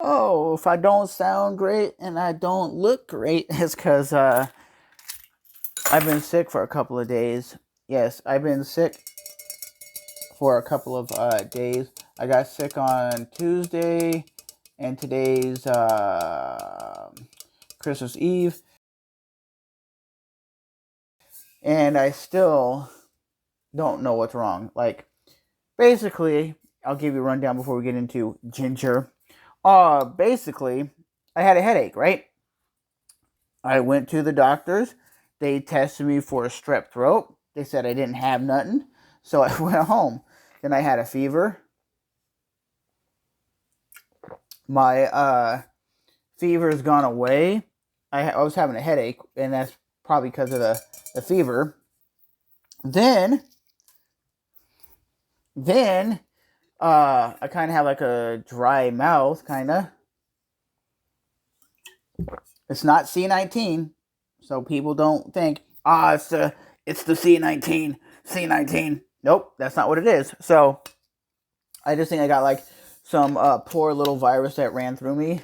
Oh, if I don't sound great and I don't look great, it's because I've been sick for a couple of days. Yes, I've been sick for a couple of days. I got sick on Tuesday, and today's Christmas Eve, and I still don't know what's wrong. Like, basically, I'll give you a rundown before we get into Jinjer. Basically, I had a headache, right? I went to the doctors. They tested me for a strep throat. They said I didn't have nothing. So I went home. Then I had a fever. My fever's gone away. I was having a headache, and that's probably because of the fever. Then I kind of have like a dry mouth, kind of. It's not C19, so people don't think, it's the C19. Nope, that's not what it is. So I just think I got like some poor little virus that ran through me,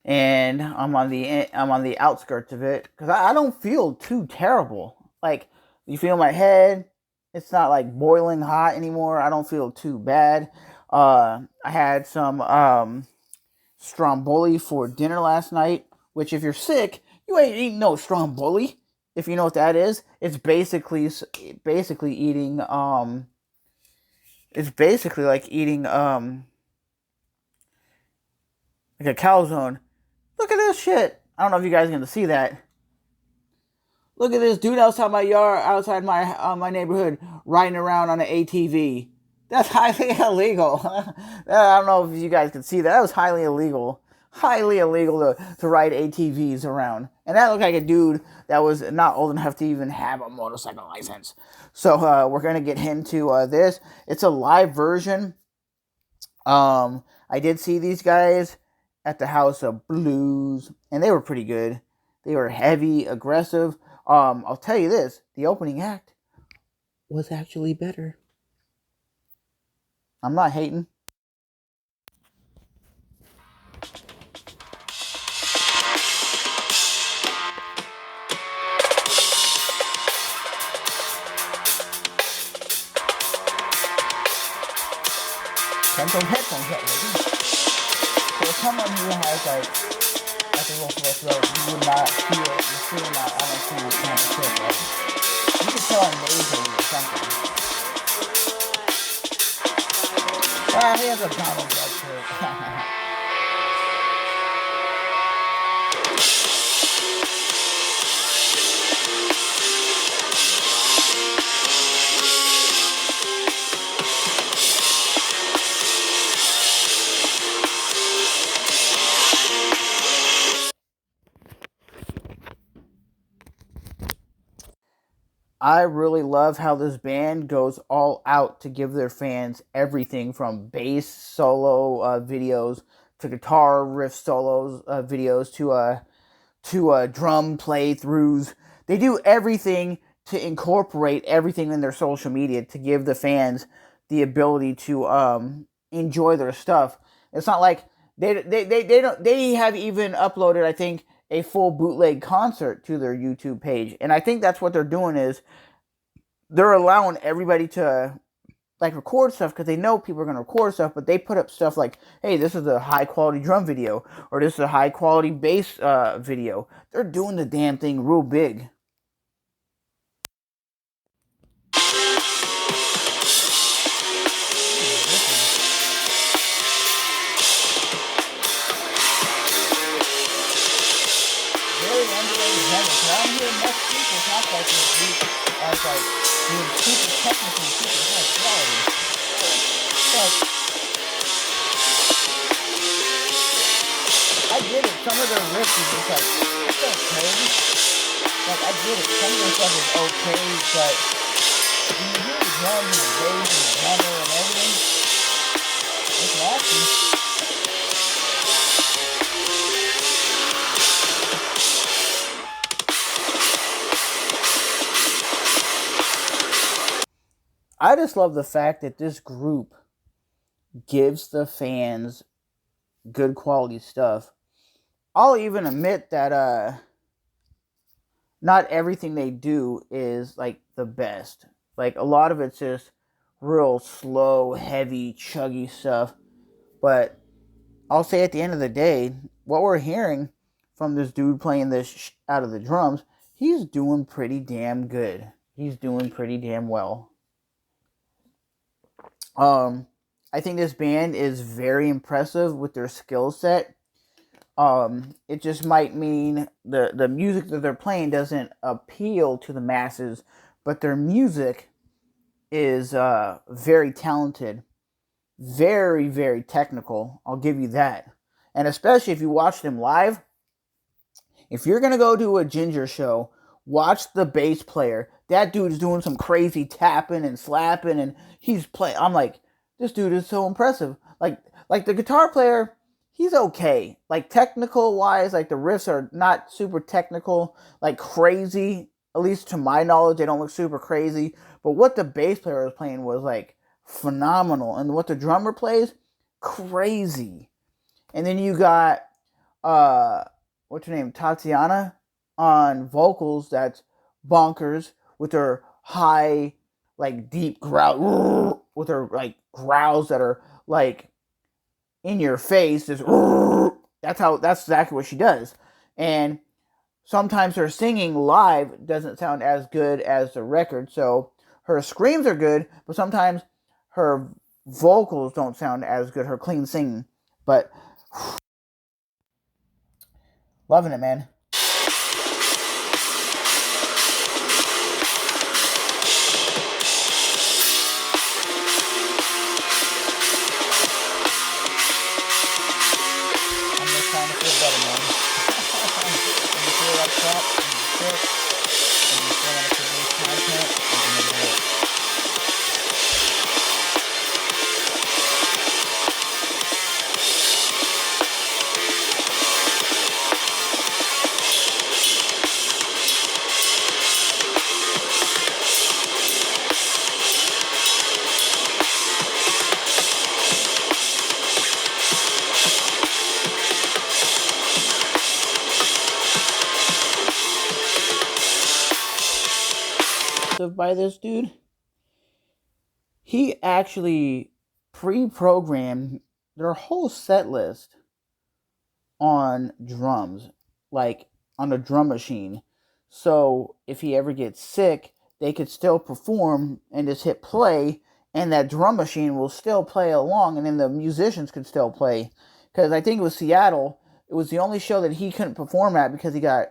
and I'm on the outskirts of it because I don't feel too terrible. Like, you feel my head, it's not like boiling hot anymore. I don't feel too bad. I had some stromboli for dinner last night, which if you're sick, you ain't eating no stromboli. If you know what that is, it's basically eating it's basically like eating like a calzone. Look at this shit. I don't know if you guys are gonna see that. Look at this dude outside my yard, outside my neighborhood, riding around on an ATV. That's highly illegal. I don't know if you guys can see that. That was highly illegal. Highly illegal to ride ATVs around. And that looked like a dude that was not old enough to even have a motorcycle license. So we're going to get into this. It's a live version. I did see these guys at the House of Blues, and they were pretty good. They were heavy, aggressive. I'll tell you this, the opening act was actually better. I'm not hating. Turn those headphones up, baby. For someone who has like a little sore throat, you would not feel, you're still not, I don't feel kind of sick, right? You could tell I'm nasally or something. He has a Donald Duck shirt. I really love how this band goes all out to give their fans everything from bass solo videos to guitar riff solos videos to drum playthroughs. They do everything to incorporate everything in their social media to give the fans the ability to enjoy their stuff. It's not like they don't, they have even uploaded, I think, a full bootleg concert to their YouTube page. And I think that's what they're doing, is they're allowing everybody to like record stuff because they know people are going to record stuff, but they put up stuff like, hey, this is a high quality drum video, or this is a high quality bass video. They're doing the damn thing real big. Very underrated genre. So I'm hearing much people talk like this as like being super technical, super high quality. But I get it. Some of their riffs is just like, it's okay. Like, I get it. Some of their stuff is okay, but when you hear the drums and the bass and the drummer and everything, it's nasty. I just love the fact that this group gives the fans good quality stuff. I'll even admit that not everything they do is like the best. Like a lot of it's just real slow, heavy, chuggy stuff. But I'll say at the end of the day, what we're hearing from this dude playing this out of the drums, he's doing pretty damn good. He's doing pretty damn well. Um, I think this band is very impressive with their skill set. It just might mean the music that they're playing doesn't appeal to the masses, but their music is very talented, very, very technical. I'll give you that. And especially if you watch them live, if you're going to go to a Jinjer show, watch the bass player. That dude's doing some crazy tapping and slapping, and he's playing. I'm like, this dude is so impressive. Like the guitar player, he's okay. Like technical wise, like the riffs are not super technical, like crazy. At least to my knowledge, they don't look super crazy. But what the bass player was playing was like phenomenal, and what the drummer plays, crazy. And then you got what's her name, Tatiana, on vocals. That's bonkers with her high, like deep growl, with her like growls that are like in your face. Just that's exactly what she does. And sometimes her singing live doesn't sound as good as the record. So her screams are good, but sometimes her vocals don't sound as good. Her clean singing, but loving it, man. I'm just trying to feel better, man. When you feel like crap, and you're sick, and you still want to produce content, you're gonna do it. By this dude, he actually pre-programmed their whole set list on drums, like on a drum machine. So if he ever gets sick, they could still perform and just hit play, and that drum machine will still play along, and then the musicians could still play. Because I think it was Seattle, it was the only show that he couldn't perform at because he got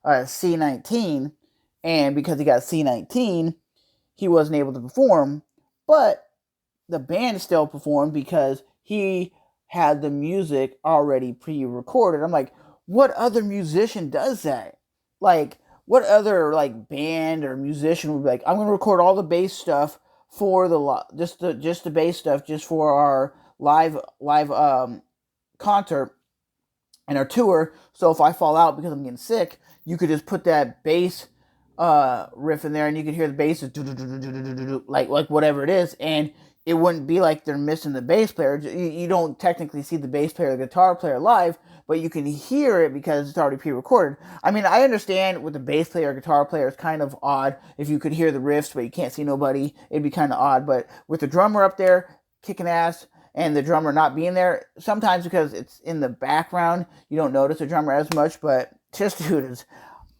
C19, and because he got C19, he wasn't able to perform. But the band still performed because he had the music already pre-recorded. I'm like, what other musician does that? Like, what other like band or musician would be like, I'm gonna record all the bass stuff for the just the bass stuff just for our live concert and our tour. So if I fall out because I'm getting sick, you could just put that bass riff in there, and you could hear the bass like whatever it is, and it wouldn't be like they're missing the bass player. You don't technically see the bass player or the guitar player live, but you can hear it because it's already pre-recorded. I mean, I understand with the bass player or guitar player, it's kind of odd if you could hear the riffs but you can't see nobody. It'd be kind of odd. But with the drummer up there kicking ass and the drummer not being there, sometimes because it's in the background, you don't notice the drummer as much. But this dude is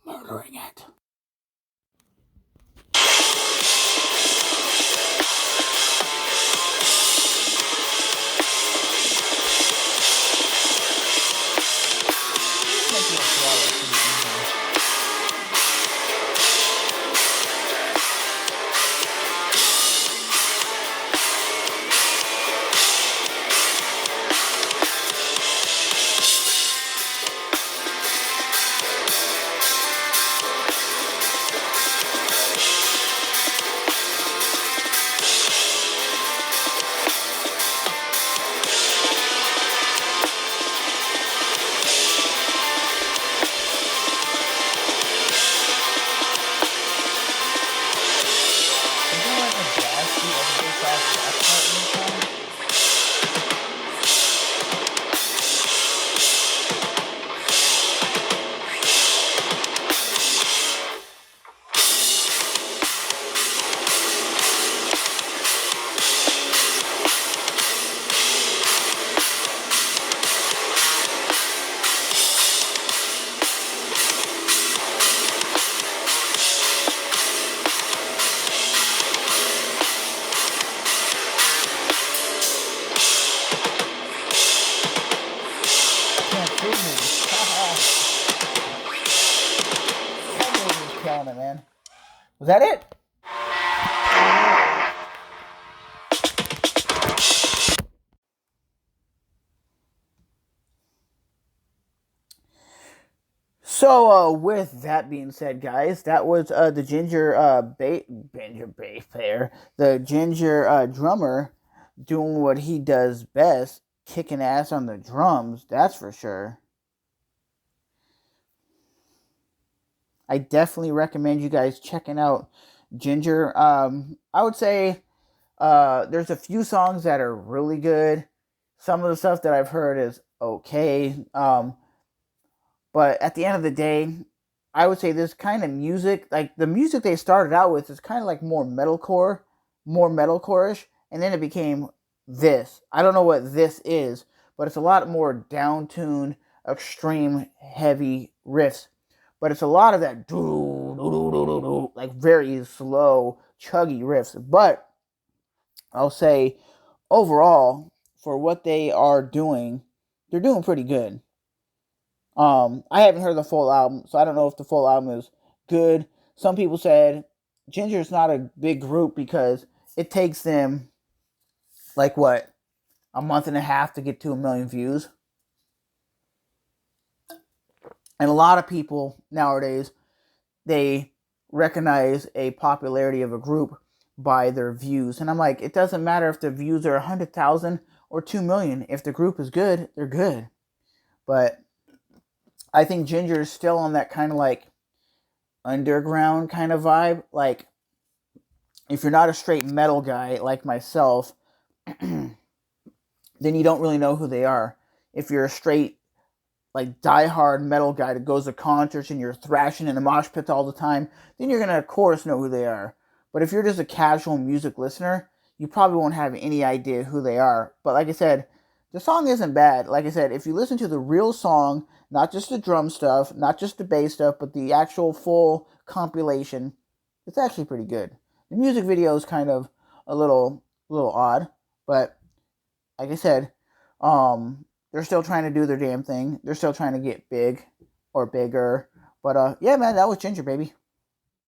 murdering it. on it, man. Was that it? So, with that being said, guys, that was the Jinjer bass player, the Jinjer drummer, doing what he does best, kicking ass on the drums. That's for sure. I definitely recommend you guys checking out Jinjer. I would say there's a few songs that are really good. Some of the stuff that I've heard is okay. But at the end of the day, I would say this kind of music, like the music they started out with, is kind of like more metalcore-ish, and then it became this. I don't know what this is, but it's a lot more down-tuned, extreme, heavy riffs. But it's a lot of that like very slow, chuggy riffs. But I'll say overall, for what they are doing, they're doing pretty good. I haven't heard the full album, so I don't know if the full album is good. Some people said Jinjer's not a big group because it takes them like what, a month and a half to get to 1 million views. And a lot of people nowadays, they recognize a popularity of a group by their views. And I'm like, it doesn't matter if the views are 100,000 or 2 million. If the group is good, they're good. But I think Jinjer is still on that kind of like underground kind of vibe. Like, if you're not a straight metal guy like myself, then you don't really know who they are. If you're a straight like diehard metal guy that goes to concerts and you're thrashing in the mosh pits all the time, then you're gonna of course know who they are. But if you're just a casual music listener, you probably won't have any idea who they are. But like I said, the song isn't bad. Like I said, if you listen to the real song, not just the drum stuff, not just the bass stuff, but the actual full compilation, it's actually pretty good. The music video is kind of a little odd, but like I said, they're still trying to do their damn thing. They're still trying to get big or bigger. But yeah, man, that was Jinjer, baby.